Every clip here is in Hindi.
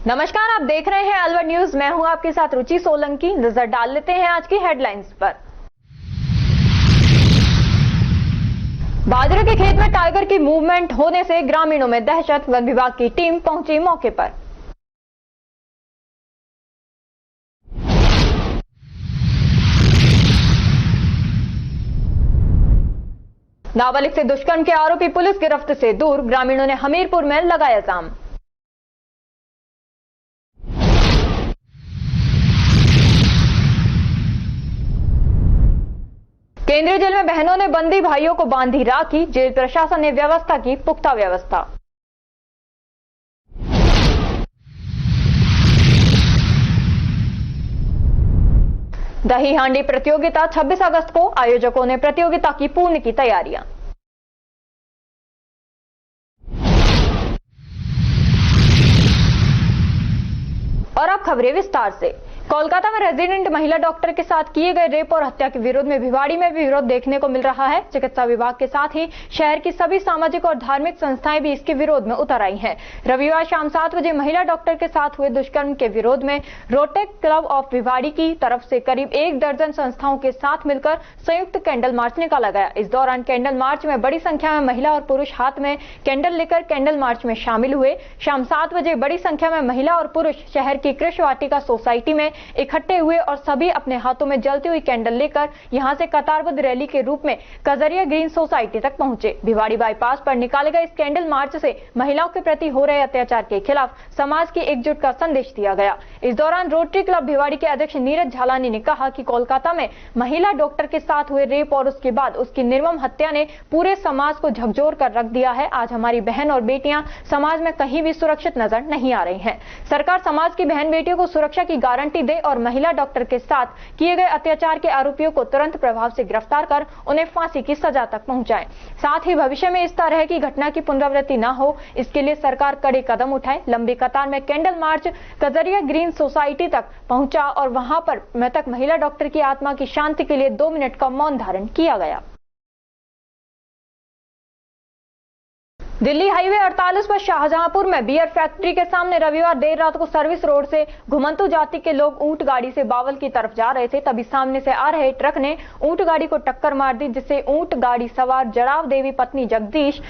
नमस्कार, आप देख रहे हैं अलवर न्यूज। मैं हूं आपके साथ रुचि सोलंकी। नजर डाल लेते हैं आज की हेडलाइंस पर। बाजरे के खेत में टाइगर की मूवमेंट होने से ग्रामीणों में दहशत। वन विभाग की टीम पहुंची मौके पर। नाबालिग से दुष्कर्म के आरोपी पुलिस गिरफ्त से दूर। ग्रामीणों ने हमीरपुर में लगाया जाम। केंद्रीय जेल में बहनों ने बंदी भाइयों को बांधी राखी। जेल प्रशासन ने व्यवस्था की पुख्ता व्यवस्था। दही हांडी प्रतियोगिता 26 अगस्त को। आयोजकों ने प्रतियोगिता की पूर्ण की तैयारियां। और अब खबरें विस्तार से। कोलकाता में रेजिडेंट महिला डॉक्टर के साथ किए गए रेप और हत्या के विरोध में भिवाड़ी में भी विरोध देखने को मिल रहा है। चिकित्सा विभाग के साथ ही शहर की सभी सामाजिक और धार्मिक संस्थाएं भी इसके विरोध में उतर आई हैं। रविवार शाम 7 बजे महिला डॉक्टर के साथ हुए दुष्कर्म के विरोध में रोटेक क्लब ऑफ भिवाड़ी की तरफ से करीब 1 दर्जन संस्थाओं के साथ मिलकर संयुक्त कैंडल मार्च निकाला गया। इस दौरान कैंडल मार्च में बड़ी संख्या में महिला और पुरुष हाथ में कैंडल लेकर कैंडल मार्च में शामिल हुए। शाम 7 बजे बड़ी संख्या में महिला और पुरुष शहर की कृषि वाटिका सोसाइटी में इकट्ठे हुए और सभी अपने हाथों में जलती हुई कैंडल लेकर यहां से कतारबद्ध रैली के रूप में कजरिया ग्रीन सोसाइटी तक पहुंचे। भिवाड़ी बाईपास पर निकाले गए इस कैंडल मार्च से महिलाओं के प्रति हो रहे अत्याचार के खिलाफ समाज की एकजुट का संदेश दिया गया। इस दौरान रोटरी क्लब भिवाड़ी के अध्यक्ष नीरज झालानी ने कहा कि कोलकाता में महिला डॉक्टर के साथ हुए रेप और उसके बाद उसकी निर्मम हत्या ने पूरे समाज को झकझोर कर रख दिया है। आज हमारी बहन और बेटियां समाज में कहीं भी सुरक्षित नजर नहीं आ रही हैं। सरकार समाज की बहन बेटियों को सुरक्षा की गारंटी दे और महिला डॉक्टर के साथ किए गए अत्याचार के आरोपियों को तुरंत प्रभाव से गिरफ्तार कर उन्हें फांसी की सजा तक पहुंचाए। साथ ही भविष्य में इस तरह की घटना की पुनरावृत्ति न हो, इसके लिए सरकार कड़े कदम उठाए। लंबी कतार में candle march Kajaria green society तक पहुंचा और वहां पर मृतक महिला डॉक्टर की आत्मा की शांति के लिए 2 मिनट का मौन धारण किया गया। दिल्ली हाईवे 48 पर शाहजहांपुर में बियर फैक्ट्री के सामने रविवार देर रात को सर्विस रोड से घुमंतू जाति के लोग ऊंट गाड़ी से बावल की तरफ जा रहे थे। तभी सामने से आ रहे ट्रक ने ऊंट गाड़ी को टक्कर मार दी, जिससे ऊंट गाड़ी सवार जड़ाव देवी पत्नी जगदीश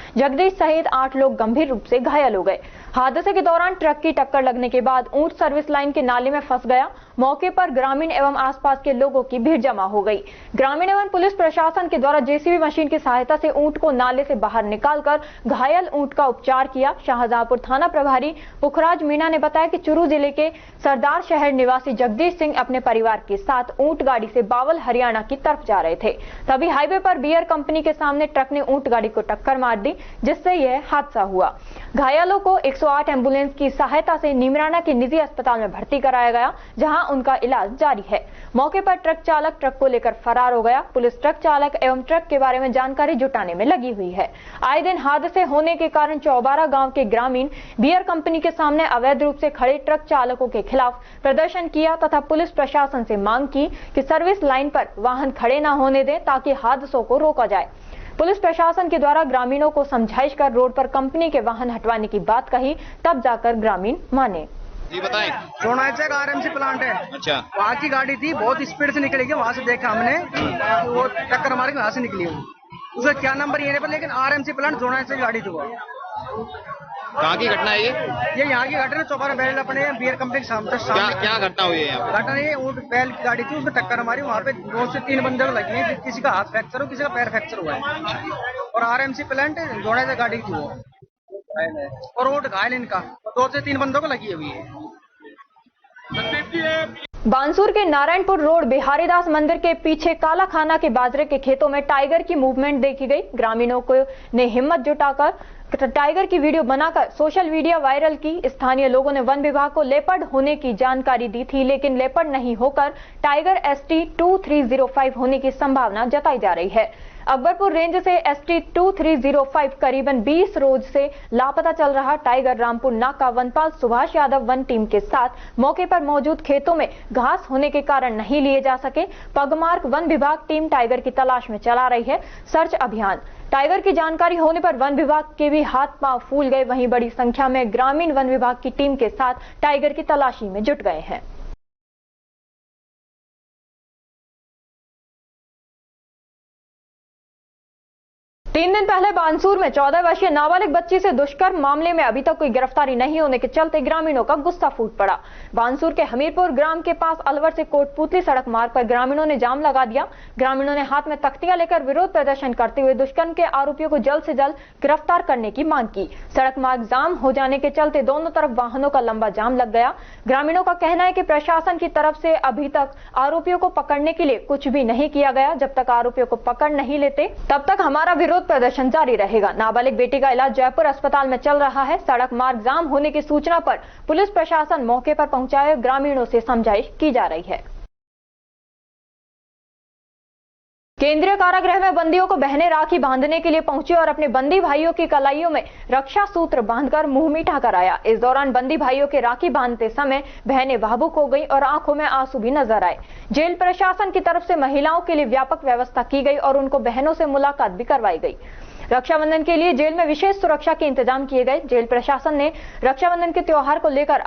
सहित 8 लोग गंभीर रूप से घायल हो गए। हादसे के दौरान ट्रक की टक्कर लगने के बाद ऊंट सर्विस लाइन के नाले में फंस गया। मौके पर ग्रामीण एवं आसपास के लोगों की भीड़ जमा हो गई। ग्रामीण एवं पुलिस प्रशासन के द्वारा जेसीबी मशीन की सहायता से ऊंट को नाले से बाहर निकालकर घायल ऊंट का उपचार किया। शाहजहांपुर थाना प्रभारी पुखराज मीणा ने बताया कि चुरू जिले के सरदार शहर निवासी जगदीश सिंह अपने परिवार के साथ ऊंट गाड़ी से बावल हरियाणा की तरफ जा रहे थे। तभी हाईवे पर बियर कंपनी के सामने ट्रक ने ऊंट गाड़ी को टक्कर मार दी, जिससे यह हादसा हुआ। घायलों को 108 एम्बुलेंस की सहायता से नीमराना के निजी अस्पताल में भर्ती कराया गया, जहां उनका इलाज जारी है। मौके पर ट्रक चालक ट्रक को लेकर फरार हो गया। पुलिस ट्रक चालक एवं ट्रक के बारे में जानकारी जुटाने में लगी हुई है। आए दिन हादसे होने के कारण चौबारा गांव के ग्रामीण बियर कंपनी के सामने अवैध रूप से खड़े ट्रक चालकों के खिलाफ प्रदर्शन किया तथा पुलिस प्रशासन से मांग की कि सर्विस लाइन पर वाहन खड़े न होने दें, ताकि हादसों को रोका जाए। पुलिस प्रशासन के द्वारा ग्रामीणों को समझाइश कर रोड पर कंपनी के वाहन हटवाने की बात कही, तब जाकर ग्रामीण माने। जी बताएं। सोनाचक आरएमसी प्लांट है। अच्छा, वहाँ की गाड़ी थी, बहुत स्पीड से निकलेगी। वहाँ से देखा हमने, वो टक्कर मार के वहाँ से निकली हुई। उसका क्या नंबर ये नहीं पता, लेकिन आरएमसी प्लांट सोनाचक गाड़ी थी। वो कहाँ की घटना है ये यहाँ की घटना चौबारा बैल अपने बियर कंपनी के सामने। क्या घटना हुई है यहाँ? घटना ये ऊँट बैल की गाड़ी थी, उसमें टक्कर मारी। वहाँ पे 2 से 3 बंदे लगे हैं, किसी का हाथ फ्रैक्चर हो, किसी का पैर फ्रैक्चर हुआ है। और आरएमसी प्लांट सोनाचक गाड़ी थी वो, और ऊँट घायल इनका 2 से 3 बंदों को लगी हुई है। बानसूर के नारायणपुर रोड बिहारीदास मंदिर के पीछे काला खाना के बाजरे के खेतों में टाइगर की मूवमेंट देखी गई। ग्रामीणों को ने हिम्मत जुटाकर टाइगर की वीडियो बनाकर सोशल मीडिया वायरल की। स्थानीय लोगों ने वन विभाग को लेपर्ड होने की जानकारी दी थी, लेकिन लेपर्ड नहीं होकर टाइगर ST 2305 होने की संभावना जताई जा रही है। अकबरपुर रेंज से ST 2305 करीबन 20 रोज से लापता चल रहा टाइगर रामपुर नाका वनपाल सुभाष यादव वन टीम के साथ मौके पर मौजूद खेतों में घास होने के कारण नहीं लिए जा सके। पगमार्क वन विभाग टीम टाइगर की तलाश में चला रही है सर्च अभियान। टाइगर की जानकारी होने पर वन विभाग के भी हाथ पांव फूल गए। वहीं बड़ी संख्या में ग्रामीण वन विभाग की टीम के साथ टाइगर की तलाशी में जुट गए हैं। तीन दिन पहले बानसूर में 14 वर्षीय नाबालिग बच्ची से दुष्कर्म मामले में अभी तक कोई गिरफ्तारी नहीं होने के चलते ग्रामीणों का गुस्सा फूट पड़ा। बानसूर के हमीरपुर ग्राम के पास अलवर से कोटपुतली सड़क मार्ग पर ग्रामीणों ने जाम लगा दिया। ग्रामीणों ने हाथ में तख्तियां लेकर विरोध प्रदर्शन करते हुए दुष्कर्म के आरोपियों को जल्द से जल्द गिरफ्तार करने की मांग की। सड़क मार्ग जाम हो जाने के चलते दोनों तरफ वाहनों का लंबा जाम लग गया। ग्रामीणों का कहना है कि प्रशासन की तरफ से अभी तक आरोपियों को पकड़ने के लिए कुछ भी नहीं किया गया। जब तक आरोपियों को पकड़ नहीं लेते तब तक हमारा विरोध प्रदर्शन जारी रहेगा। नाबालिग बेटी का इलाज जयपुर अस्पताल में चल रहा है। सड़क मार्ग जाम होने की सूचना पर पुलिस प्रशासन मौके पर पहुंचा है। ग्रामीणों से समझाइश की जा रही है। केंद्रीय कारागृह में बंदियों को बहनें राखी बांधने के लिए पहुंची और अपने बंदी भाइयों की कलाइयों में रक्षा सूत्र बांधकर मुंह मीठा कराया। इस दौरान बंदी भाइयों के राखी बांधते समय बहनें भावुक हो गई और आंखों में आंसू भी नजर आए। जेल प्रशासन की तरफ से महिलाओं के लिए व्यापक व्यवस्था की गई और उनको बहनों से मुलाकात भी करवाई गई। रक्षाबंधन के लिए जेल में विशेष सुरक्षा के इंतजाम किए गए। जेल प्रशासन ने रक्षाबंधन के त्योहार को लेकर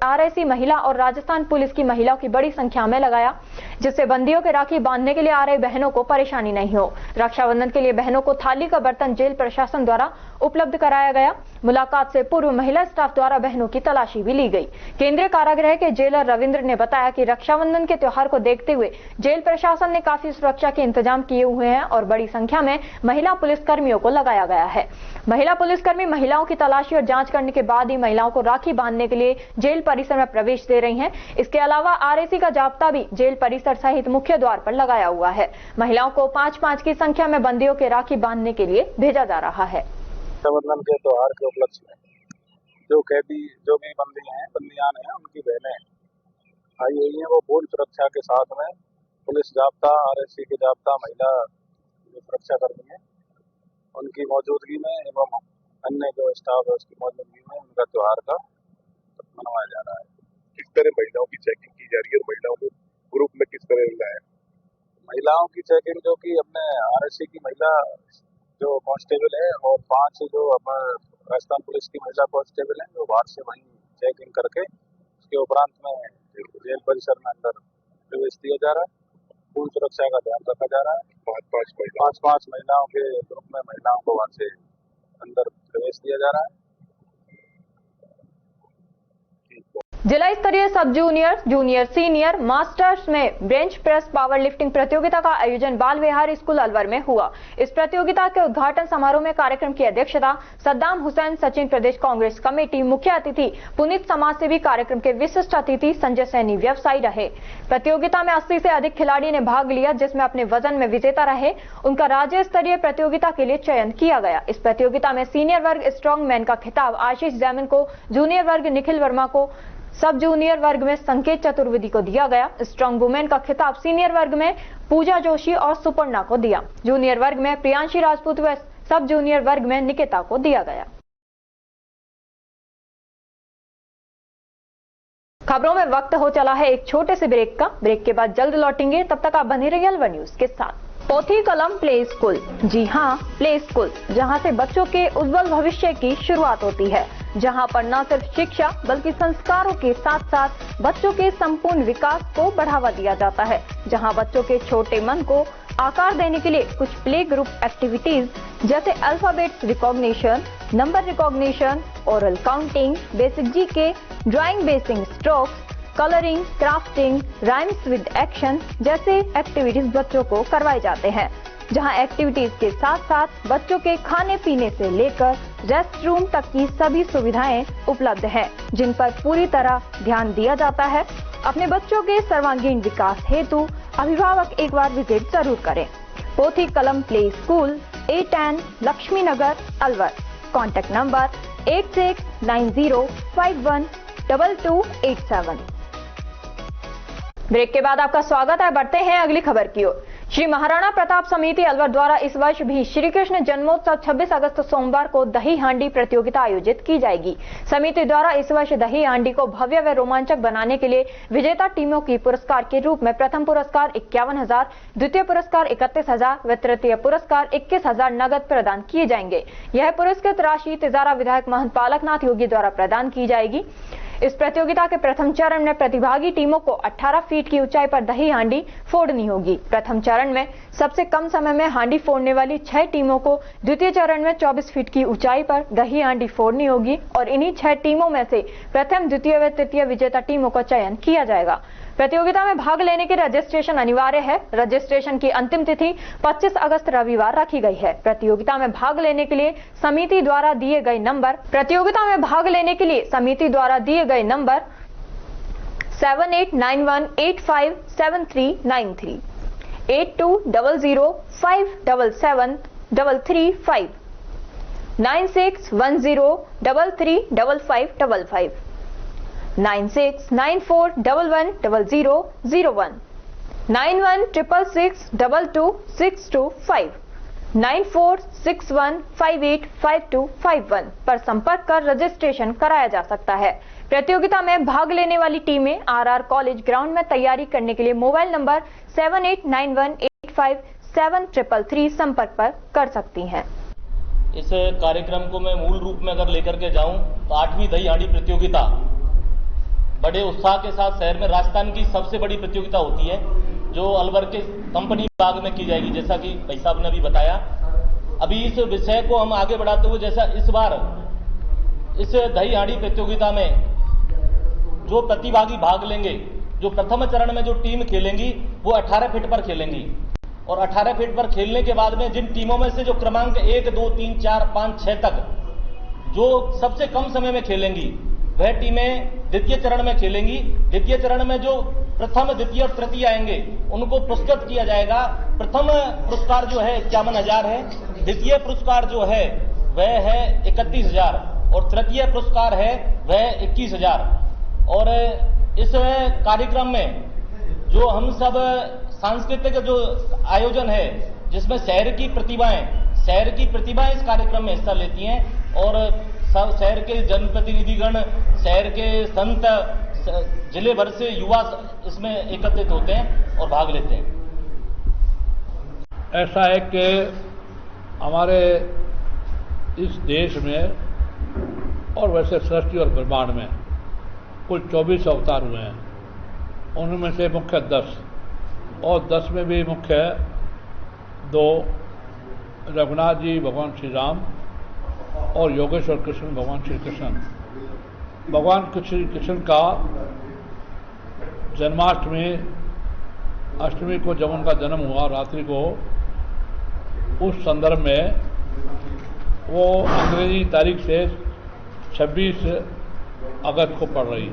RIC महिला और राजस्थान पुलिस की महिलाओं की बड़ी संख्या में लगाया, जिससे बंदियों के राखी बांधने के लिए आ रही बहनों को परेशानी नहीं हो। रक्षाबंधन के लिए बहनों को थाली का बर्तन जेल प्रशासन द्वारा उपलब्ध कराया गया। मुलाकात से पूर्व महिला स्टाफ द्वारा बहनों की तलाशी भी ली गई। केंद्रीय कारागृह के जेलर रविंद्र ने बताया कि रक्षाबंधन के त्योहार को देखते हुए जेल प्रशासन ने काफी सुरक्षा के इंतजाम किए हुए हैं और बड़ी संख्या में महिला पुलिसकर्मियों को लगाया गया है। महिला पुलिसकर्मी महिलाओं की तलाशी और जांच करने के बाद ही महिलाओं को राखी बांधने के लिए जेल परिसर में प्रवेश दे रही हैं। इसके अलावा RIC का जाब्ता भी जेल परिसर सहित मुख्य द्वार पर लगाया हुआ है। महिलाओं को 5-5 की संख्या में बंदियों के राखी बांधने के लिए भेजा जा रहा है। रक्षाबंधन के त्योहार के उपलक्ष्य में जो कैदी जो भी बंदियान हैं उनकी बहनें आई हुई हैं, वो पूर्ण सुरक्षा के साथ में पुलिस जाब्ता RIC के जाब्ता महिला जो सुरक्षा कर्मी है उनकी मौजूदगी में एवं अन्य जो स्टाफ है उसकी मौजूदगी में उनका त्योहार का मनाया जा रहा है। किस तरह महिलाओं की चेकिंग की जा रही है और महिलाओं को ग्रुप में किस तरह लाया? महिलाओं की चेकिंग जो कि अपने RIC की महिला जो कांस्टेबल है और 5 जो हमारे राजस्थान पुलिस की महिला कांस्टेबल हैं जो बाहर से वहीं चेकिंग करके उसके उपरांत में जेल परिसर में अंदर प्रवेश दिया जा रहा है। पूर्ण सुरक्षा का ध्यान रखा जा रहा है। 5-5 महिलाओं के ग्रुप में महिलाओं को वहां से अंदर प्रवेश दिया जा रहा है। जिला स्तरीय सब जूनियर, जूनियर सीनियर, मास्टर्स में बेंच प्रेस पावर लिफ्टिंग प्रतियोगिता का आयोजन बाल विहार स्कूल अलवर में हुआ। इस प्रतियोगिता के उद्घाटन समारोह में कार्यक्रम की अध्यक्षता सद्दाम हुसैन सचिन प्रदेश कांग्रेस कमेटी, मुख्य अतिथि पुनीत समाज सेवी, कार्यक्रम के विशिष्ट अतिथि संजय सैनी व्यवसायी रहे। प्रतियोगिता में 80 से अधिक खिलाड़ी ने भाग लिया, जिसमें अपने वजन में विजेता रहे उनका राज्य स्तरीय प्रतियोगिता के लिए चयन किया गया। इस प्रतियोगिता में सीनियर वर्ग स्ट्रॉन्ग मैन का खिताब आशीष जैमिन को, जूनियर वर्ग निखिल वर्मा को, सब जूनियर वर्ग में संकेत चतुर्वेदी को दिया गया। स्ट्रॉन्ग वुमेन का खिताब सीनियर वर्ग में पूजा जोशी और सुपर्णा को दिया। जूनियर वर्ग में प्रियांशी राजपूत व सब जूनियर वर्ग में निकिता को दिया गया। खबरों में वक्त हो चला है एक छोटे से ब्रेक का। ब्रेक के बाद जल्द लौटेंगे, तब तक आप बने रहिए अलवर न्यूज के साथ। पोथी कलम प्ले स्कूल, जी हाँ, प्ले स्कूल, जहाँ से बच्चों के उज्जवल भविष्य की शुरुआत होती है, जहाँ पर न सिर्फ शिक्षा बल्कि संस्कारों के साथ साथ बच्चों के संपूर्ण विकास को बढ़ावा दिया जाता है, जहाँ बच्चों के छोटे मन को आकार देने के लिए कुछ प्ले ग्रुप एक्टिविटीज जैसे alphabets recognition, number recognition, oral counting, basic GK, drawing basic strokes, colouring, crafting, rhymes with action जैसे एक्टिविटीज बच्चों को करवाए जाते हैं, जहां एक्टिविटीज के साथ साथ बच्चों के खाने पीने से लेकर रेस्ट रूम तक की सभी सुविधाएं उपलब्ध हैं, जिन पर पूरी तरह ध्यान दिया जाता है। अपने बच्चों के सर्वांगीण विकास हेतु अभिभावक एक बार विजिट जरूर करें। Pothi Kalam play school, A10 Laxmi Nagar, Alwar. Contact number 8690512287। Break के बाद आपका स्वागत है। बढ़ते हैं अगली खबर की ओर। श्री महाराणा प्रताप समिति अलवर द्वारा इस वर्ष भी श्री कृष्ण जन्मोत्सव 26 अगस्त सोमवार को दही हांडी प्रतियोगिता आयोजित की जाएगी। समिति द्वारा इस वर्ष दही हांडी को भव्य व रोमांचक बनाने के लिए विजेता टीमों की पुरस्कार के रूप में प्रथम पुरस्कार 51,000, द्वितीय पुरस्कार 31,000 व तृतीय पुरस्कार 21,000 नगद प्रदान किए जाएंगे। यह पुरस्कृत राशि तिजारा विधायक महंत पालकनाथ योगी द्वारा प्रदान की जाएगी। इस प्रतियोगिता के प्रथम चरण में प्रतिभागी टीमों को 18 फीट की ऊंचाई पर दही हांडी फोड़नी होगी। प्रथम चरण में सबसे कम समय में हांडी फोड़ने वाली 6 टीमों को द्वितीय चरण में 24 फीट की ऊंचाई पर दही हांडी फोड़नी होगी और इन्हीं 6 टीमों में से प्रथम, द्वितीय व तृतीय विजेता टीमों का चयन किया जाएगा। प्रतियोगिता में भाग लेने के रजिस्ट्रेशन अनिवार्य है। रजिस्ट्रेशन की अंतिम तिथि 25 अगस्त रविवार रखी गई है। प्रतियोगिता में भाग लेने के लिए समिति द्वारा दिए गए नंबर 7891857393, 8200577335, 9610335555, 9694110001, 9166622625, 9461585251 पर संपर्क कर रजिस्ट्रेशन कराया जा सकता है। प्रतियोगिता में भाग लेने वाली टीमें आरआर कॉलेज ग्राउंड में तैयारी करने के लिए मोबाइल नंबर 7891857333 संपर्क पर कर सकती हैं। इस कार्यक्रम को मैं मूल रूप में अगर लेकर के जाऊं तो 8वीं दही हांडी प्रतियोगिता बड़े उत्साह के साथ शहर में राजस्थान की सबसे बड़ी प्रतियोगिता होती है, जो अलवर के कंपनी विभाग में की जाएगी, जैसा कि भाई साहब ने अभी बताया। अभी इस विषय को हम आगे बढ़ाते हुए, जैसा इस बार इस दही हांडी प्रतियोगिता में जो प्रतिभागी भाग लेंगे, जो प्रथम चरण में जो टीम खेलेंगी वो 18 फीट पर खेलेंगी और 18 फीट पर खेलने के बाद में जिन टीमों में से जो क्रमांक 1, 2, 3, 4, 5, 6 तक जो सबसे कम समय में खेलेंगी वह टीमें द्वितीय चरण में खेलेंगी। द्वितीय चरण में जो प्रथम, द्वितीय और तृतीय आएंगे उनको पुरस्कृत किया जाएगा। प्रथम पुरस्कार जो है 51,000 है, द्वितीय पुरस्कार जो है वह है 31,000 और तृतीय पुरस्कार है वह 21,000। और इस कार्यक्रम में जो हम सब सांस्कृतिक जो आयोजन है, जिसमें शहर की प्रतिभाएं इस कार्यक्रम में हिस्सा लेती हैं और शहर के जनप्रतिनिधिगण, शहर के संत, जिले भर से युवा इसमें एकत्रित होते हैं और भाग लेते हैं। ऐसा है कि हमारे इस देश में और वैसे सृष्टि और ब्रह्मांड में कुल 24 अवतार हुए हैं। उनमें से मुख्य 10 और 10 में भी मुख्य 2 रघुनाथ जी भगवान श्री राम और योगेश्वर कृष्ण भगवान श्री कृष्ण। भगवान श्री कृष्ण का जन्माष्टमी, अष्टमी को जब उनका जन्म हुआ रात्रि को, उस संदर्भ में वो अंग्रेजी तारीख से 26 अगस्त को पड़ रही।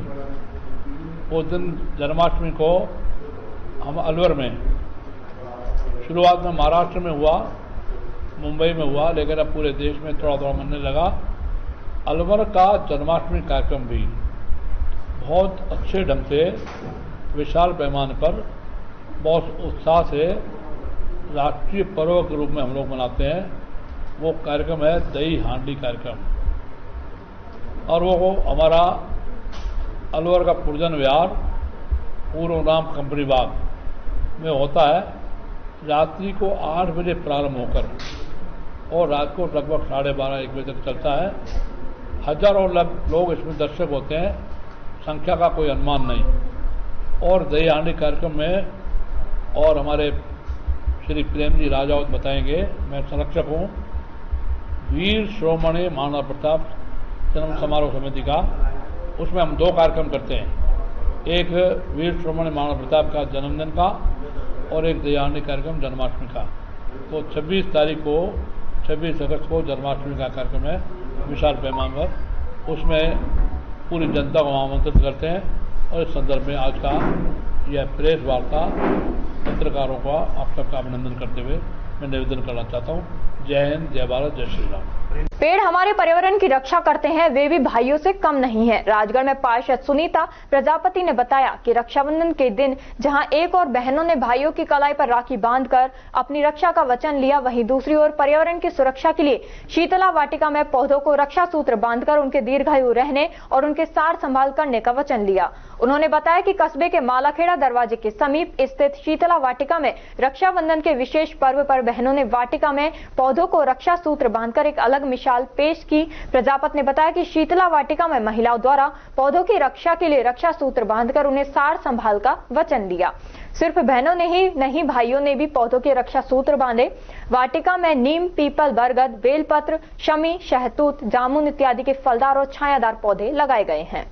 उस दिन जन्माष्टमी को हम अलवर में, शुरुआत में महाराष्ट्र में हुआ, मुंबई में हुआ, लेकिन अब पूरे देश में थोड़ा थोड़ा मनने लगा। अलवर का जन्माष्टमी कार्यक्रम भी बहुत अच्छे ढंग से, विशाल पैमाने पर, बहुत उत्साह से राष्ट्रीय पर्व के रूप में हम लोग मनाते हैं। वो कार्यक्रम है दही हांडी कार्यक्रम और वो हमारा अलवर का पुरजन विहार, पूर्व नाम कंपनी बाग में होता है। रात्रि को 8 बजे प्रारंभ होकर और रात को लगभग 12:30-1 बजे तक चलता है। हजारों लोग इसमें दर्शक होते हैं, संख्या का कोई अनुमान नहीं। और दही हांडी कार्यक्रम में और हमारे श्री प्रेम जी राजावत बताएंगे, मैं संरक्षक हूँ वीर श्रोमणी महाराणा प्रताप जन्म समारोह समिति का। उसमें हम 2 कार्यक्रम करते हैं, एक वीर श्रोमणी महाराणा प्रताप का जन्मदिन का और एक दही हांडी कार्यक्रम जन्माष्टमी का। तो 26 अगस्त को जन्माष्टमी का कार्यक्रम है विशाल पैमाने पर। उसमें पूरी जनता को आमंत्रित करते हैं और इस संदर्भ में आज का यह प्रेस वार्ता पत्रकारों का आप सबका अभिनंदन करते हुए मैं निवेदन करना चाहता हूँ। जय हिंद, जय भारत, जय श्री राम। पेड़ हमारे पर्यावरण की रक्षा करते हैं, वे भी भाइयों से कम नहीं है। राजगढ़ में पार्षद सुनीता प्रजापति ने बताया कि रक्षाबंधन के दिन जहां एक और बहनों ने भाइयों की कलाई पर राखी बांधकर अपनी रक्षा का वचन लिया, वहीं दूसरी ओर पर्यावरण की सुरक्षा के लिए शीतला वाटिका में पौधों को रक्षा सूत्र बांधकर उनके दीर्घायु रहने और उनके सार संभाल करने का वचन लिया। उन्होंने बताया कि कस्बे के मालाखेड़ा दरवाजे के समीप स्थित शीतला वाटिका में रक्षाबंधन के विशेष पर्व पर बहनों ने वाटिका में पौधों को रक्षा सूत्र बांधकर एक अलग मिसाल पेश की। प्रजापति ने बताया कि शीतला वाटिका में महिलाओं द्वारा पौधों की रक्षा के लिए रक्षा सूत्र बांधकर उन्हें सार संभाल का वचन लिया। सिर्फ बहनों ने ही नहीं, भाइयों ने भी पौधों के रक्षा सूत्र बांधे। वाटिका में नीम, पीपल, बरगद, बेलपत्र, शमी, शहतूत, जामुन इत्यादि के फलदार और छायादार पौधे लगाए गए हैं।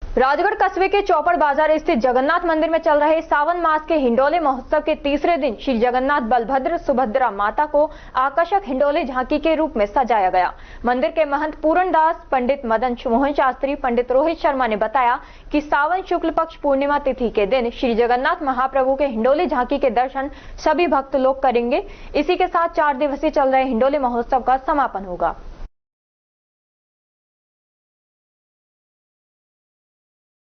राजगढ़ कस्बे के चौपड़ बाजार स्थित जगन्नाथ मंदिर में चल रहे सावन मास के हिंडोले महोत्सव के तीसरे दिन श्री जगन्नाथ बलभद्र सुभद्रा माता को आकर्षक हिंडोले झांकी के रूप में सजाया गया। मंदिर के महंत पूरण दास, पंडित मदन मोहन शास्त्री, पंडित रोहित शर्मा ने बताया कि सावन शुक्ल पक्ष पूर्णिमा तिथि के दिन श्री जगन्नाथ महाप्रभु के हिंडोले झांकी के दर्शन सभी भक्त लोग करेंगे। इसी के साथ 4 दिवसीय चल रहे हिंडोले महोत्सव का समापन होगा।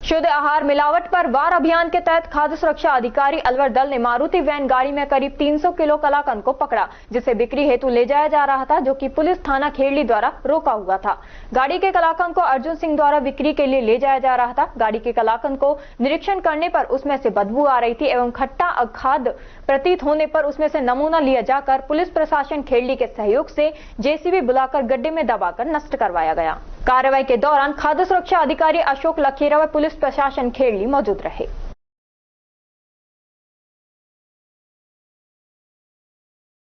शुद्ध आहार मिलावट पर वार अभियान के तहत खाद्य सुरक्षा अधिकारी अलवर दल ने मारुति वैन गाड़ी में करीब 300 किलो कलाकंद को पकड़ा, जिसे बिक्री हेतु ले जाया जा रहा था, जो कि पुलिस थाना खेड़ली द्वारा रोका हुआ था। गाड़ी के कलाकंद को अर्जुन सिंह द्वारा बिक्री के लिए ले जाया जा रहा था। गाड़ी के कलाकंद को निरीक्षण करने पर उसमें से बदबू आ रही थी एवं खट्टा अखाद्य प्रतीत होने पर उसमें से नमूना लिया जाकर पुलिस प्रशासन खेड़ली के सहयोग से जेसीबी बुलाकर गड्ढे में दबाकर नष्ट करवाया गया। कार्रवाई के दौरान खाद्य सुरक्षा अधिकारी अशोक लखेरा व पुलिस प्रशासन खेड़ली मौजूद रहे।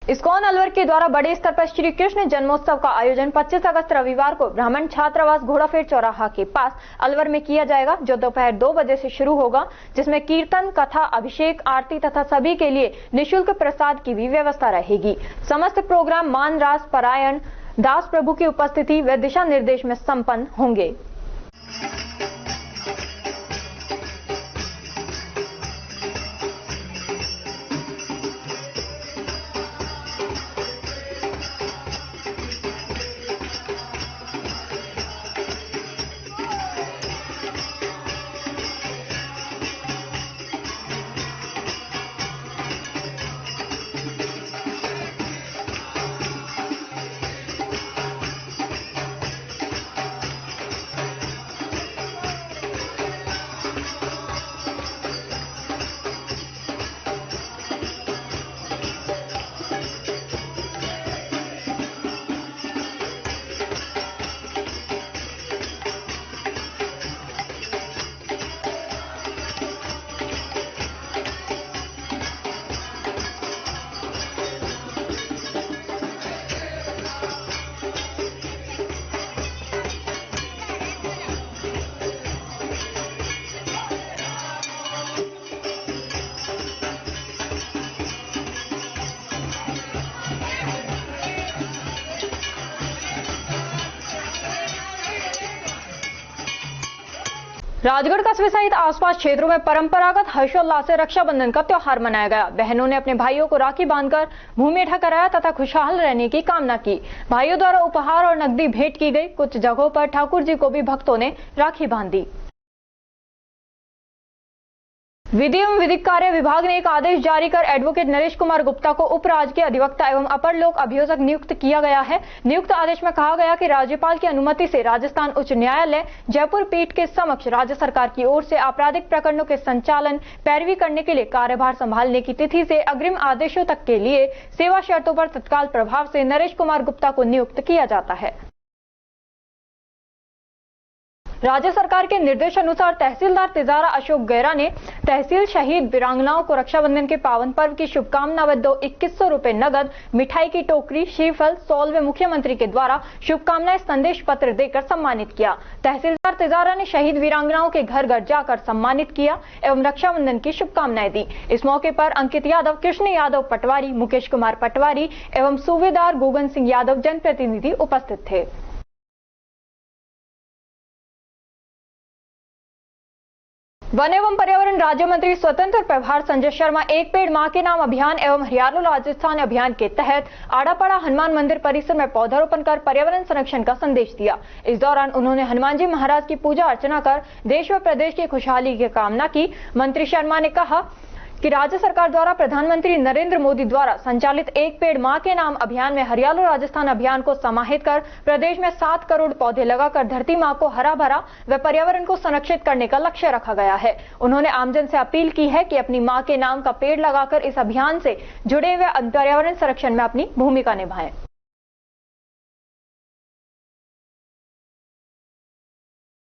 इस्कॉन अलवर के द्वारा बड़े स्तर पर श्री कृष्ण जन्मोत्सव का आयोजन 25 अगस्त रविवार को ब्राह्मण छात्रावास घोड़ाफेर चौराहा के पास अलवर में किया जाएगा, जो दोपहर 2 बजे से शुरू होगा, जिसमें कीर्तन, कथा, अभिषेक, आरती तथा सभी के लिए निःशुल्क प्रसाद की भी व्यवस्था रहेगी। समस्त प्रोग्राम मान रास परायण दास प्रभु की उपस्थिति व दिशा निर्देश में संपन्न होंगे। राजगढ़ कस्बे सहित आसपास क्षेत्रों में परंपरागत हर्षोल्लास से रक्षाबंधन का त्योहार मनाया गया। बहनों ने अपने भाइयों को राखी बांधकर मुंह मीठा कराया तथा खुशहाल रहने की कामना की। भाइयों द्वारा उपहार और नकदी भेंट की गई। कुछ जगहों पर ठाकुर जी को भी भक्तों ने राखी बांधी। विधि एवं विधिक कार्य विभाग ने एक आदेश जारी कर एडवोकेट नरेश कुमार गुप्ता को उप राजकीय अधिवक्ता एवं अपर लोक अभियोजक नियुक्त किया गया है। नियुक्त आदेश में कहा गया कि राज्यपाल की अनुमति से राजस्थान उच्च न्यायालय जयपुर पीठ के समक्ष राज्य सरकार की ओर से आपराधिक प्रकरणों के संचालन पैरवी करने के लिए कार्यभार संभालने की तिथि से अग्रिम आदेशों तक के लिए सेवा शर्तों पर तत्काल प्रभाव से नरेश कुमार गुप्ता को नियुक्त किया जाता है। राज्य सरकार के निर्देशानुसार तहसीलदार तिजारा अशोक गैरा ने तहसील शहीद वीरांगनाओं को रक्षाबंधन के पावन पर्व की शुभकामना व 2100 रुपए नगद, मिठाई की टोकरी, श्रीफल, सौल व मुख्यमंत्री के द्वारा शुभकामनाएं संदेश पत्र देकर सम्मानित किया। तहसीलदार तिजारा ने शहीद वीरांगनाओं के घर घर जाकर सम्मानित किया एवं रक्षाबंधन की शुभकामनाएं दी। इस मौके पर अंकित यादव, कृष्ण यादव पटवारी, मुकेश कुमार पटवारी एवं सूबेदार गोगन सिंह यादव जनप्रतिनिधि उपस्थित थे। वन एवं पर्यावरण राज्य मंत्री स्वतंत्र प्रभार संजय शर्मा एक पेड़ मां के नाम अभियान एवं हरियालो राजस्थान अभियान के तहत आड़ापाड़ा हनुमान मंदिर परिसर में पौधारोपण कर पर्यावरण संरक्षण का संदेश दिया। इस दौरान उन्होंने हनुमान जी महाराज की पूजा अर्चना कर देश व प्रदेश की खुशहाली की कामना की। मंत्री शर्मा ने कहा कि राज्य सरकार द्वारा प्रधानमंत्री नरेंद्र मोदी द्वारा संचालित एक पेड़ मां के नाम अभियान में हरियालो राजस्थान अभियान को समाहित कर प्रदेश में 7 करोड़ पौधे लगाकर धरती मां को हरा भरा व पर्यावरण को संरक्षित करने का लक्ष्य रखा गया है। उन्होंने आमजन से अपील की है कि अपनी मां के नाम का पेड़ लगाकर इस अभियान से जुड़े हुए पर्यावरण संरक्षण में अपनी भूमिका निभाएं।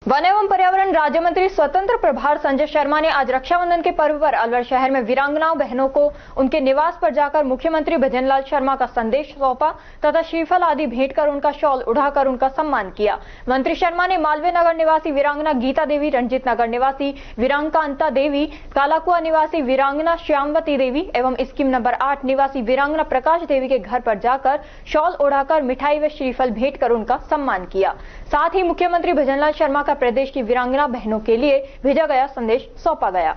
वन एवं पर्यावरण राज्य मंत्री स्वतंत्र प्रभार संजय शर्मा ने आज रक्षाबंधन के पर्व पर अलवर शहर में वीरांगनाओं बहनों को उनके निवास पर जाकर मुख्यमंत्री भजनलाल शर्मा का संदेश सौंपा तथा श्रीफल आदि भेंट कर उनका शॉल उड़ाकर उनका सम्मान किया। मंत्री शर्मा ने मालवीय नगर निवासी वीरांगना गीता देवी, रंजीत नगर निवासी वीरांकांता देवी, कालाकुआ निवासी वीरांगना श्यामवती देवी एवं स्कीम नंबर 8 निवासी वीरांगना प्रकाश देवी के घर पर जाकर शॉल उड़ाकर मिठाई व श्रीफल भेंट कर उनका सम्मान किया। साथ ही मुख्यमंत्री भजनलाल शर्मा का प्रदेश की वीरांगना बहनों के लिए भेजा गया संदेश सौंपा गया।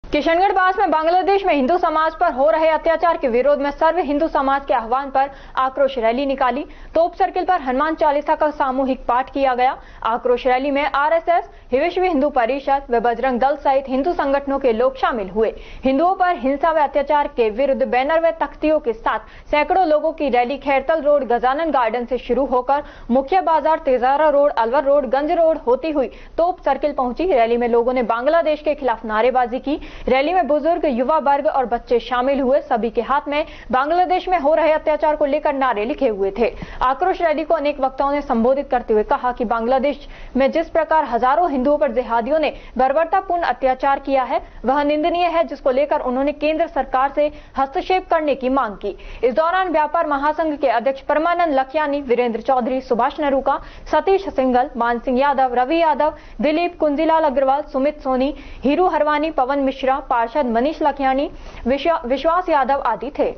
किशनगढ़ बास में बांग्लादेश में हिंदू समाज पर हो रहे अत्याचार के विरोध में सर्व हिंदू समाज के आह्वान पर आक्रोश रैली निकाली। तोप सर्किल पर हनुमान चालीसा का सामूहिक पाठ किया गया। आक्रोश रैली में आरएसएस, विश्व हिंदू परिषद व बजरंग दल सहित हिंदू संगठनों के लोग शामिल हुए। हिंदुओं पर हिंसा व अत्याचार के विरुद्ध बैनर व तख्तियों के साथ सैकड़ों लोगों की rally Khairthal road, Gajanan garden से शुरू होकर मुख्य बाजार, तेजारा रोड, अलवर रोड, गंज रोड होती हुई तोप सर्किल पहुंची। रैली में लोगों ने बांग्लादेश के खिलाफ नारेबाजी की। रैली में बुजुर्ग, युवा वर्ग और बच्चे शामिल हुए। सभी के हाथ में बांग्लादेश में हो रहे अत्याचार को लेकर नारे लिखे हुए थे। आक्रोश रैली को अनेक वक्ताओं ने संबोधित करते हुए कहा कि बांग्लादेश में जिस प्रकार हजारों हिंदुओं पर जिहादियों ने बर्बरतापूर्ण अत्याचार किया है वह निंदनीय है, जिसको लेकर उन्होंने केंद्र सरकार से हस्तक्षेप करने की मांग की। इस दौरान व्यापार महासंघ के अध्यक्ष परमानंद लखयानी, वीरेंद्र चौधरी, सुभाष नरूका, सतीश सिंगल, मान सिंह यादव, रवि यादव, दिलीप, कुंजीलाल अग्रवाल, सुमित सोनी, हीरू हरवानी, पवन मिश्रा, पार्षद मनीष लखयानी, विश्वास यादव आदि थे।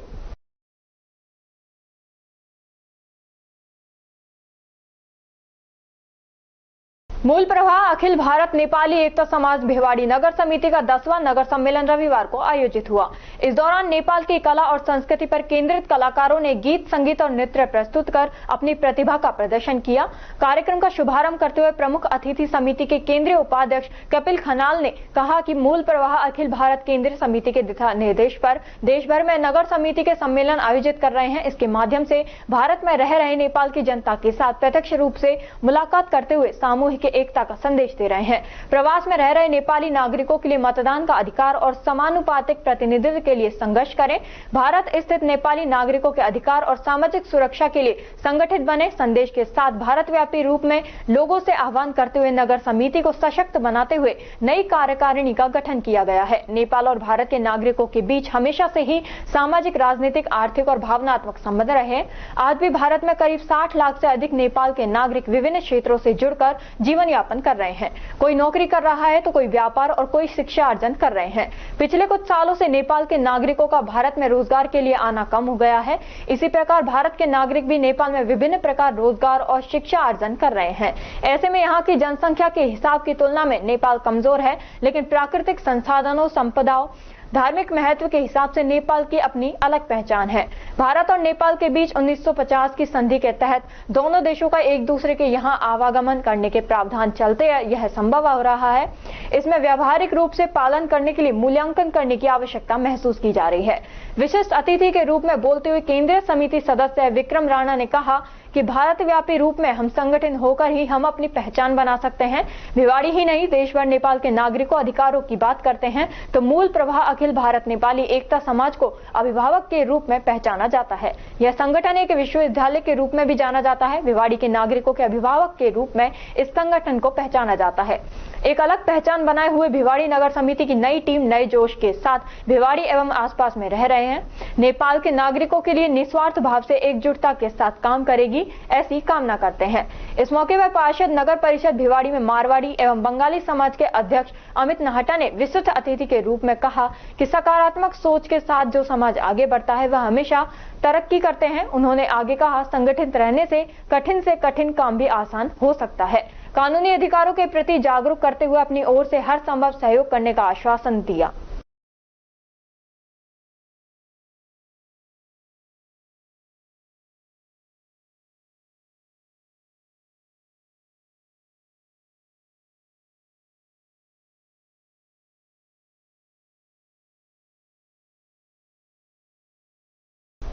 मूल प्रवाह अखिल भारत नेपाली एकता समाज भिवाड़ी नगर समिति का 10वां नगर सम्मेलन रविवार को आयोजित हुआ। इस दौरान नेपाल की कला और संस्कृति पर केंद्रित कलाकारों ने गीत, संगीत और नृत्य प्रस्तुत कर अपनी प्रतिभा का प्रदर्शन किया। कार्यक्रम का शुभारंभ करते हुए प्रमुख अतिथि समिति के केंद्रीय उपाध्यक्ष कपिल खनाल ने कहा कि मूल प्रवाह अखिल भारत केंद्रीय समिति के दिशा निर्देश पर देश भर में नगर समिति के सम्मेलन आयोजित कर रहे हैं। इसके माध्यम से भारत में रह रहे नेपाल की जनता के साथ प्रत्यक्ष रूप से मुलाकात करते हुए सामूहिक एकता का संदेश दे रहे हैं। प्रवास में रह रहे नेपाली नागरिकों के लिए मतदान का अधिकार और समानुपातिक प्रतिनिधित्व के लिए संघर्ष करें। भारत स्थित नेपाली नागरिकों के अधिकार और सामाजिक सुरक्षा के लिए संगठित बने। संदेश के साथ भारतव्यापी रूप में लोगों से आह्वान करते हुए नगर समिति को सशक्त बनाते हुए नई कार्यकारिणी का गठन किया गया है। नेपाल और भारत के नागरिकों के बीच हमेशा से ही सामाजिक, राजनीतिक, आर्थिक और भावनात्मक संबंध रहे। आज भी भारत में करीब 60 लाख से अधिक नेपाल के नागरिक विभिन्न क्षेत्रों से जुड़कर जीवन यापन कर रहे हैं। कोई नौकरी कर रहा है तो कोई व्यापार और कोई शिक्षा अर्जन कर रहे हैं। पिछले कुछ सालों से नेपाल के नागरिकों का भारत में रोजगार के लिए आना कम हो गया है। इसी प्रकार भारत के नागरिक भी नेपाल में विभिन्न प्रकार रोजगार और शिक्षा अर्जन कर रहे हैं। ऐसे में यहाँ की जनसंख्या के हिसाब की तुलना में नेपाल कमजोर है, लेकिन प्राकृतिक संसाधनों, संपदाओं, धार्मिक महत्व के हिसाब से नेपाल की अपनी अलग पहचान है। भारत और नेपाल के बीच 1950 की संधि के तहत दोनों देशों का एक दूसरे के यहाँ आवागमन करने के प्रावधान चलते यह संभव हो रहा है। इसमें व्यावहारिक रूप से पालन करने के लिए मूल्यांकन करने की आवश्यकता महसूस की जा रही है। विशिष्ट अतिथि के रूप में बोलते हुए केंद्रीय समिति सदस्य विक्रम राणा ने कहा कि भारत व्यापी रूप में हम संगठित होकर ही हम अपनी पहचान बना सकते हैं। भिवाड़ी ही नहीं, देश भर नेपाल के नागरिकों अधिकारों की बात करते हैं तो मूल प्रवाह अखिल भारत नेपाली एकता समाज को अभिभावक के रूप में पहचाना जाता है। यह संगठन एक विश्वविद्यालय के रूप में भी जाना जाता है। भिवाड़ी के नागरिकों के अभिभावक के रूप में इस संगठन को पहचाना जाता है। एक अलग पहचान बनाए हुए भिवाड़ी नगर समिति की नई टीम नए जोश के साथ भिवाड़ी एवं आसपास में रह रहे हैं। नेपाल के नागरिकों के लिए निस्वार्थ भाव से एकजुटता के साथ काम करेगी, ऐसी कामना करते हैं। इस मौके पर पार्षद नगर परिषद भिवाड़ी में मारवाड़ी एवं बंगाली समाज के अध्यक्ष अमित नाहटा ने विशिष्ट अतिथि के रूप में कहा कि सकारात्मक सोच के साथ जो समाज आगे बढ़ता है वह हमेशा तरक्की करते हैं। उन्होंने आगे कहा, संगठित रहने से कठिन काम भी आसान हो सकता है। कानूनी अधिकारों के प्रति जागरूक करते हुए अपनी ओर से हर संभव सहयोग करने का आश्वासन दिया।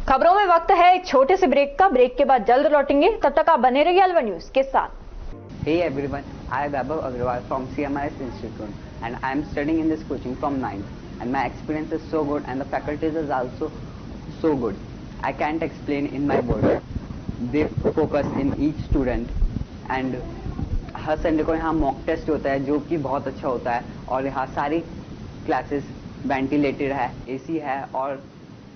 खबरों में वक्त है एक छोटे से ब्रेक का। ब्रेक के बाद जल्द लौटेंगे, तब तक आप बने रहिए अलवर न्यूज के साथ। Hey everyone, I am Vaibhav Agrawal from CMRS Institute and I am studying in this coaching from 9th and my experience is so good and the faculties is also so good. I can't explain in my words. They focus in each student and her Sunday को यहाँ मॉक टेस्ट होता है जो कि बहुत अच्छा होता है और यहाँ सारी क्लासेस वेंटिलेटेड है, एसी है और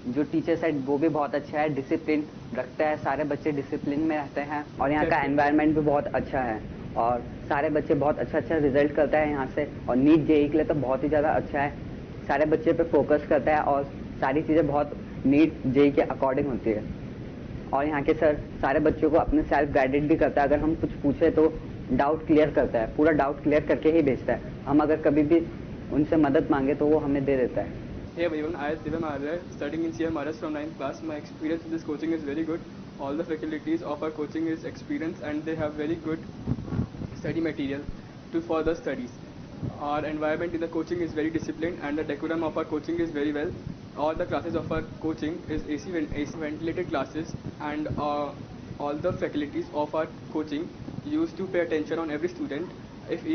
जो टीचर्स है वो भी बहुत अच्छा है, डिसिप्लिन रखता है, सारे बच्चे डिसिप्लिन में रहते हैं और यहाँ का एनवायरनमेंट भी बहुत अच्छा है और सारे बच्चे बहुत अच्छा रिजल्ट करते हैं यहाँ से और नीट जेईई के लिए तो बहुत ही ज़्यादा अच्छा है, सारे बच्चे पे फोकस करता है और सारी चीज़ें बहुत नीट जेईई के अकॉर्डिंग होती है और यहाँ के सर सारे बच्चों को अपने सेल्फ गाइडेड भी करता है। अगर हम कुछ पूछे तो डाउट क्लियर करता है, पूरा डाउट क्लियर करके ही भेजता है। हम अगर कभी भी उनसे मदद मांगे तो वो हमें दे देता है। Hey everyone, I am Divam Arya, studying in CMRS from 9th class. My experience in this coaching is very good. All the faculties of our coaching is experienced and they have very good study material to further studies. Our environment in the coaching is very disciplined and the decorum of our coaching is very well. All the classes of our coaching is AC ventilated classes and all the faculties of our coaching used to pay attention on every student. If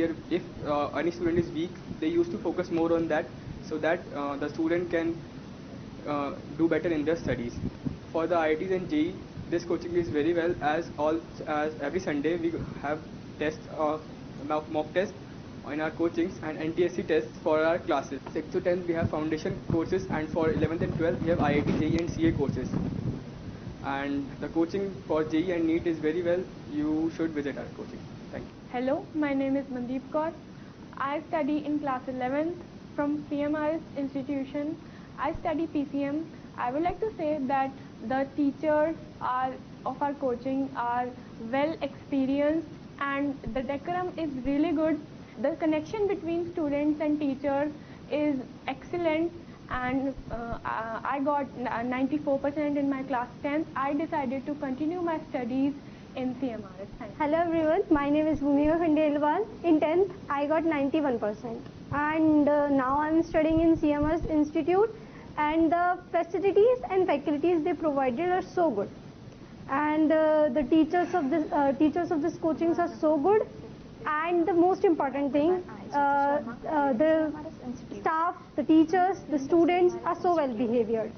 any student is weak, they used to focus more on that so that the student can do better in their studies. For the IITs and JEE, this coaching is very well as every Sunday we have tests mock tests in our coachings and NTSC tests for our classes. 6th to 10th we have foundation courses and for 11th and 12th we have IIT, JEE and CA courses. And the coaching for JEE and NEET is very well. You should visit our coaching. Thank you. Hello, my name is Mandeep Kaur. I study in class 11th from CMRS institution. I study PCM. I would like to say that the teachers of our coaching are well experienced and the decorum is really good. The connection between students and teachers is excellent and I got 94% in my class 10th. I decided to continue my studies in CMRS. Hello everyone, my name is Bhumika Khandelwal. In 10th, I got 91%. And now I am studying in CMRS Institute and the facilities and faculties they provided are so good. And the teachers of this coaching are so good. And the most important thing, the staff, the teachers, the students are so well behaved.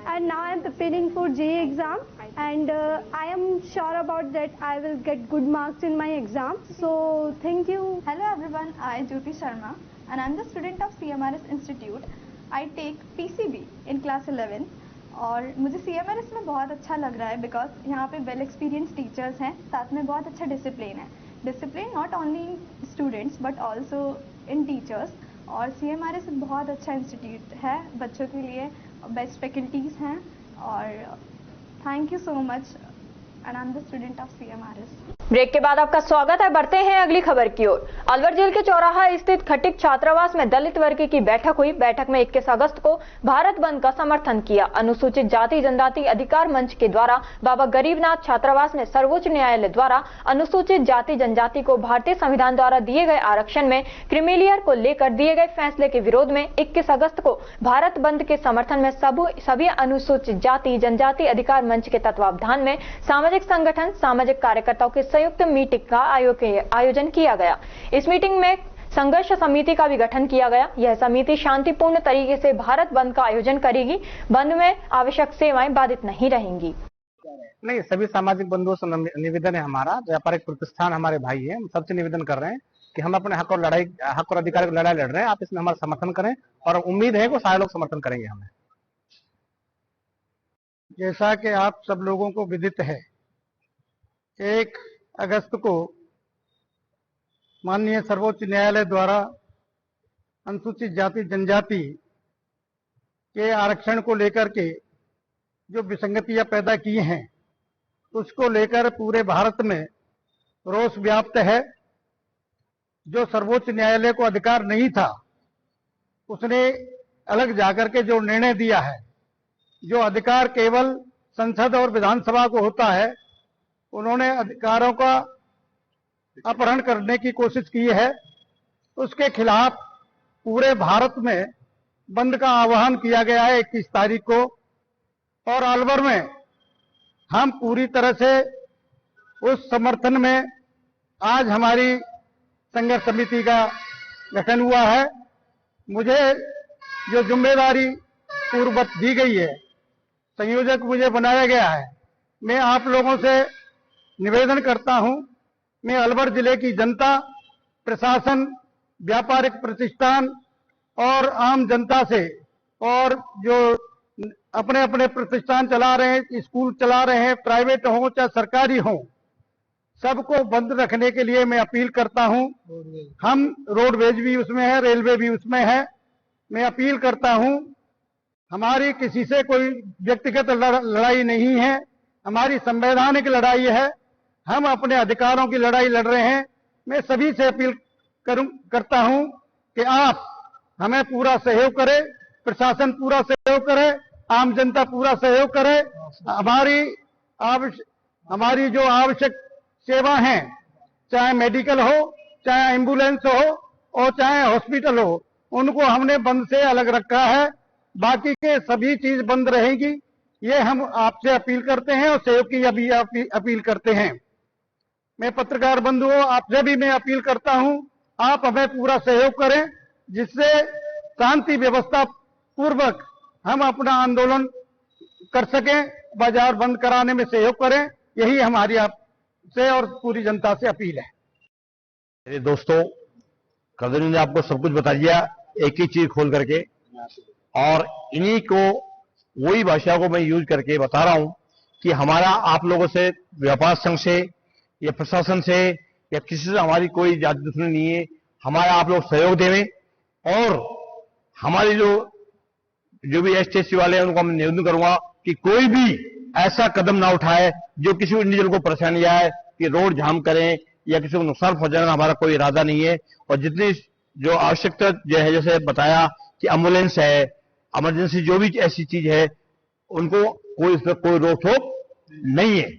And now I am preparing for JEE exam and I am sure about that I will get good marks in my exam. So thank you. Hello everyone, I am Jyoti Sharma and I am the student of CMRS Institute. I take PCB in class 11 और मुझे CMRS में बहुत अच्छा लग रहा है बिकॉज यहाँ पे वेल एक्सपीरियंस टीचर्स हैं, साथ में बहुत अच्छा डिसिप्लिन है. Discipline not only in students but also in teachers और CMRS बहुत अच्छा इंस्टीट्यूट है बच्चों के लिए, बेस्ट फैकल्टीज हैं और thank you so much and I am the student of CMRS. Break के बाद आपका स्वागत है। बढ़ते हैं अगली खबर की ओर। अलवर जेल के चौराहा स्थित खटिक छात्रावास में दलित वर्ग की बैठक हुई। बैठक में 21 अगस्त को भारत बंद का समर्थन किया। अनुसूचित जाति जनजाति अधिकार मंच के द्वारा बाबा गरीबनाथ छात्रावास में सर्वोच्च न्यायालय द्वारा अनुसूचित जाति जनजाति को भारतीय संविधान द्वारा दिए गए आरक्षण में क्रीमीलेयर को लेकर दिए गए फैसले के विरोध में 21 अगस्त को भारत बंद के समर्थन में सभी अनुसूचित जाति जनजाति अधिकार मंच के तत्वावधान में सामाजिक संगठन सामाजिक कार्यकर्ताओं के संयुक्त मीटिंग का आयोजन किया गया। इस मीटिंग में संघर्ष समिति का भी गठन किया गया। यह समिति शांतिपूर्ण तरीके से भारत बंद का आयोजन करेगी। बंद में आवश्यक सेवाएं बाधित नहीं रहेंगी। नहीं, सभी सामाजिक बंधुओं से निवेदन है हमारा, व्यापारिक प्रतिष्ठान हमारे भाई हैं, हम सबसे निवेदन कर रहे हैं कि हम अपने हक और अधिकार की लड़ाई लड़ रहे हैं, आप इसमें हमारा समर्थन करें और उम्मीद है कि सारे लोग समर्थन करेंगे हमें। जैसा कि आप सब लोगों को विदित है, 1 अगस्त को माननीय सर्वोच्च न्यायालय द्वारा अनुसूचित जाति जनजाति के आरक्षण को लेकर के जो विसंगतियां पैदा की हैं, उसको लेकर पूरे भारत में रोष व्याप्त है जो सर्वोच्च न्यायालय को अधिकार नहीं था, उसने अलग जाकर के जो निर्णय दिया है, जो अधिकार केवल संसद और विधानसभा को होता है, उन्होंने अधिकारों का अपहरण करने की कोशिश की है। उसके खिलाफ पूरे भारत में बंद का आह्वान किया गया है 21 तारीख को, और अलवर में हम पूरी तरह से उस समर्थन में आज हमारी संघर्ष समिति का गठन हुआ है। मुझे जो जिम्मेदारी पूर्ववत दी गई है, संयोजक मुझे बनाया गया है, मैं आप लोगों से निवेदन करता हूं, मैं अलवर जिले की जनता, प्रशासन, व्यापारिक प्रतिष्ठान और आम जनता से, और जो अपने अपने प्रतिष्ठान चला रहे हैं, स्कूल चला रहे हैं, प्राइवेट हो चाहे सरकारी हो, सबको बंद रखने के लिए मैं अपील करता हूं। हम रोडवेज भी उसमें है, रेलवे भी उसमें है। मैं अपील करता हूं, हमारी किसी से कोई व्यक्तिगत लड़ाई नहीं है, हमारी संवैधानिक लड़ाई है। हम अपने अधिकारों की लड़ाई लड़ रहे हैं। मैं सभी से अपील करता हूं कि आप हमें पूरा सहयोग करें, प्रशासन पूरा सहयोग करे, आम जनता पूरा सहयोग करे। हमारी जो आवश्यक सेवा है, चाहे मेडिकल हो, चाहे एम्बुलेंस हो और चाहे हॉस्पिटल हो, उनको हमने बंद से अलग रखा है। बाकी के सभी चीज बंद रहेगी, ये हम आपसे अपील करते हैं और सहयोग की अभी अपील करते हैं। मैं पत्रकार बंधुओं, आपसे भी मैं अपील करता हूं, आप हमें पूरा सहयोग करें, जिससे शांति व्यवस्था पूर्वक हम अपना आंदोलन कर सकें, बाजार बंद कराने में सहयोग करें। यही हमारी आपसे और पूरी जनता से अपील है। मेरे दोस्तों, कदर ने आपको सब कुछ बता दिया एक ही चीज खोल करके, और इन्हीं को वही भाषा को मैं यूज करके बता रहा हूं कि हमारा आप लोगों से, व्यापार संघ से या प्रशासन से या किसी से हमारी कोई जाति दुश्मनी नहीं है। हमारा आप लोग सहयोग देवें, और हमारे जो भी एसटीएससी वाले हैं, उनको मैं निवेदन करूंगा कि कोई भी ऐसा कदम ना उठाए जो किसी इंडिविजुअल को परेशानी आए, कि रोड जाम करें या किसी को नुकसान पहुंचाने का हमारा कोई इरादा नहीं है। और जितनी जो आवश्यकता जो है, जैसे बताया कि एम्बुलेंस है, इमरजेंसी जो भी ऐसी चीज है, उनको कोई इसमें कोई रोक टोक नहीं है।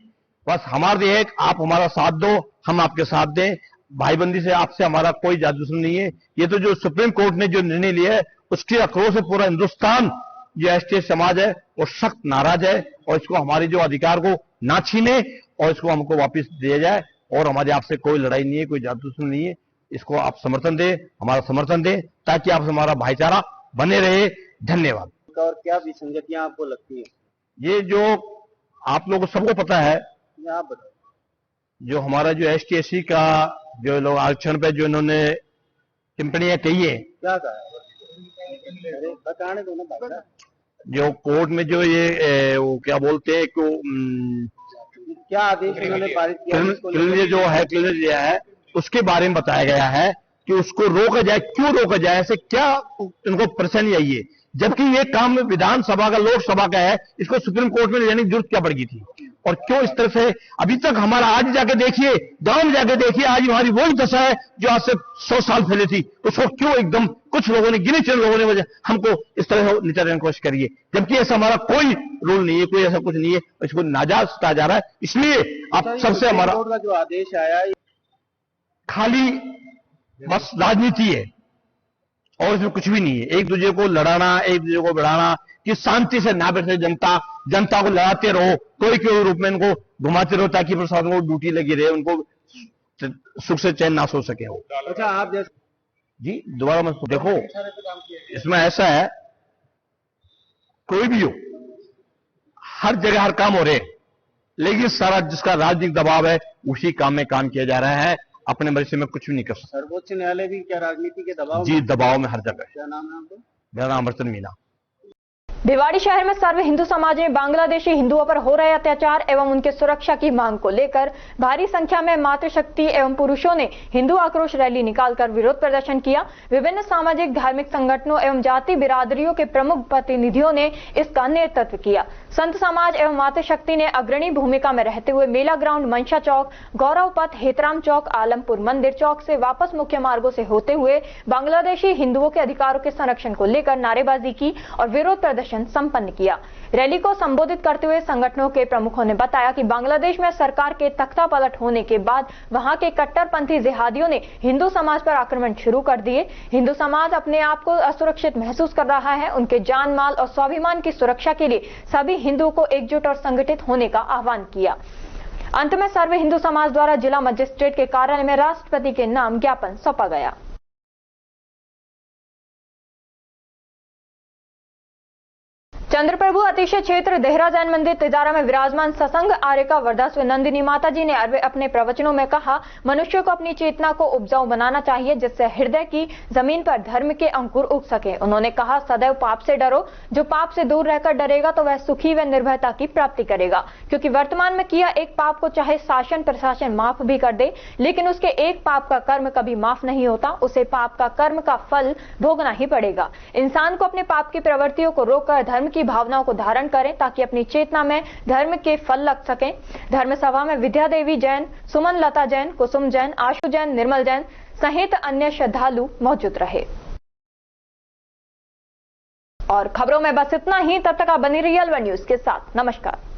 बस हमारा ये है कि आप हमारा साथ दो, हम आपके साथ दें। भाईबंदी से आपसे हमारा कोई जात दुश्मनी नहीं है। ये तो जो सुप्रीम कोर्ट ने जो निर्णय लिया है, उसके आक्रोश से पूरा हिंदुस्तान जो एसटीएस समाज है वो सख्त नाराज है, और इसको हमारे जो अधिकार को ना छीने और इसको हमको वापस दिया जाए। और हमारे आपसे कोई लड़ाई नहीं है, कोई जात दुश्मनी नहीं है। इसको आप समर्थन दें, हमारा समर्थन दें, ताकि आपसे हमारा भाईचारा बने रहे। धन्यवाद। और क्या विसंगतियां आपको लगती है? ये जो आप लोगों को सबको पता है, आप बताओ। जो हमारा जो एसटीएससी का जो लोग आरक्षण पे जो इन्होंने टिप्पणियां कही है, क्या कहा? बताने दो ना भाई। जो कोर्ट में जो ये वो क्या बोलते हैं को क्या आदेश उन्होंने पारित किया? जो है क्लियर दिया है, उसके बारे में बताया गया है कि उसको रोका जाए। क्यों रोका जाए? ऐसे क्या इनको परेशानी आई है? जबकि ये काम विधानसभा का, लोकसभा का है, इसको सुप्रीम कोर्ट में ले जाने की जरूरत क्या पड़ गई थी? और क्यों इस तरह से अभी तक हमारा, आज जाके देखिए, गांव में जाके देखिए, आज हमारी वही दशा है जो आज से 100 साल पहले थी। उसको क्यों एकदम कुछ लोगों ने, गिने चुने लोगों ने वजह हमको इस तरह से नीचा देने की कोशिश करिए, जबकि ऐसा हमारा कोई रूल नहीं है, कोई ऐसा कुछ नहीं है। इसको नाजायज कहा जा रहा है। इसलिए आप सबसे हमारा का जो आदेश आया, खाली बस राजनीति है और इसमें कुछ भी नहीं है। एक दूसरे को लड़ाना, एक दूसरे को बढ़ाना, कि शांति से ना बैठे जनता को लड़ाते रहो, कोई के रूप में इनको घुमाते रहो, ताकि प्रशासन को ड्यूटी लगी रहे, उनको सुख से चैन ना सो सके हो। अच्छा, आप जैसे जी दोबारा मत देखो, इसमें ऐसा है, कोई भी हो, हर जगह हर काम हो रहे, लेकिन सारा जिसका राजनीतिक दबाव है उसी काम में काम किया जा रहा है। अपने मर्जी में कुछ भी नहीं कर सकते। सर्वोच्च न्यायालय भी क्या राजनीति के दबाव? जी, दबाव में हर जगह। क्या नाम है आपका? मेरा नाम अमरचंद मीना। भिवाड़ी शहर में सर्व हिंदू समाज ने बांग्लादेशी हिंदुओं पर हो रहे अत्याचार एवं उनके सुरक्षा की मांग को लेकर भारी संख्या में मातृशक्ति एवं पुरुषों ने हिंदू आक्रोश रैली निकालकर विरोध प्रदर्शन किया। विभिन्न सामाजिक धार्मिक संगठनों एवं जाति बिरादरियों के प्रमुख प्रतिनिधियों ने इसका नेतृत्व किया। संत समाज एवं मातृशक्ति ने अग्रणी भूमिका में रहते हुए मेला ग्राउंड, मंशा चौक, गौरव पथ, हेतराम चौक, आलमपुर मंदिर चौक से वापस मुख्य मार्गों से होते हुए बांग्लादेशी हिंदुओं के अधिकारों के संरक्षण को लेकर नारेबाजी की और विरोध प्रदर्शन संपन्न किया। रैली को संबोधित करते हुए संगठनों के प्रमुखों ने बताया कि बांग्लादेश में सरकार के तख्तापलट होने के बाद वहां के कट्टरपंथी जिहादियों ने हिंदू समाज पर आक्रमण शुरू कर दिए। हिंदू समाज अपने आप को असुरक्षित महसूस कर रहा है। उनके जान माल और स्वाभिमान की सुरक्षा के लिए सभी हिंदुओं को एकजुट और संगठित होने का आह्वान किया। अंत में सर्व हिंदू समाज द्वारा जिला मजिस्ट्रेट के कार्यालय में राष्ट्रपति के नाम ज्ञापन सौंपा गया। चंद्रप्रभु अतिशय क्षेत्र देहरा जैन मंदिर तिजारा में विराजमान सत्संग आर्य का वर्धस्व नंदिनी माता जी ने अपने प्रवचनों में कहा, मनुष्य को अपनी चेतना को उपजाऊ बनाना चाहिए जिससे हृदय की जमीन पर धर्म के अंकुर उग सके। उन्होंने कहा, सदैव पाप से डरो, जो पाप से दूर रहकर डरेगा तो वह सुखी व निर्भयता की प्राप्ति करेगा, क्योंकि वर्तमान में किया एक पाप को चाहे शासन प्रशासन माफ भी कर दे, लेकिन उसके एक पाप का कर्म कभी माफ नहीं होता, उसे पाप का कर्म का फल भोगना ही पड़ेगा। इंसान को अपने पाप की प्रवृत्तियों को रोककर धर्म की भावनाओं को धारण करें ताकि अपनी चेतना में धर्म के फल लग सकें। धर्म सभा में विद्या देवी जैन, सुमन लता जैन, कुसुम जैन, आशु जैन, निर्मल जैन सहित अन्य श्रद्धालु मौजूद रहे। और खबरों में बस इतना ही। तब तक आप बनी रहिए अलवर न्यूज के साथ। नमस्कार।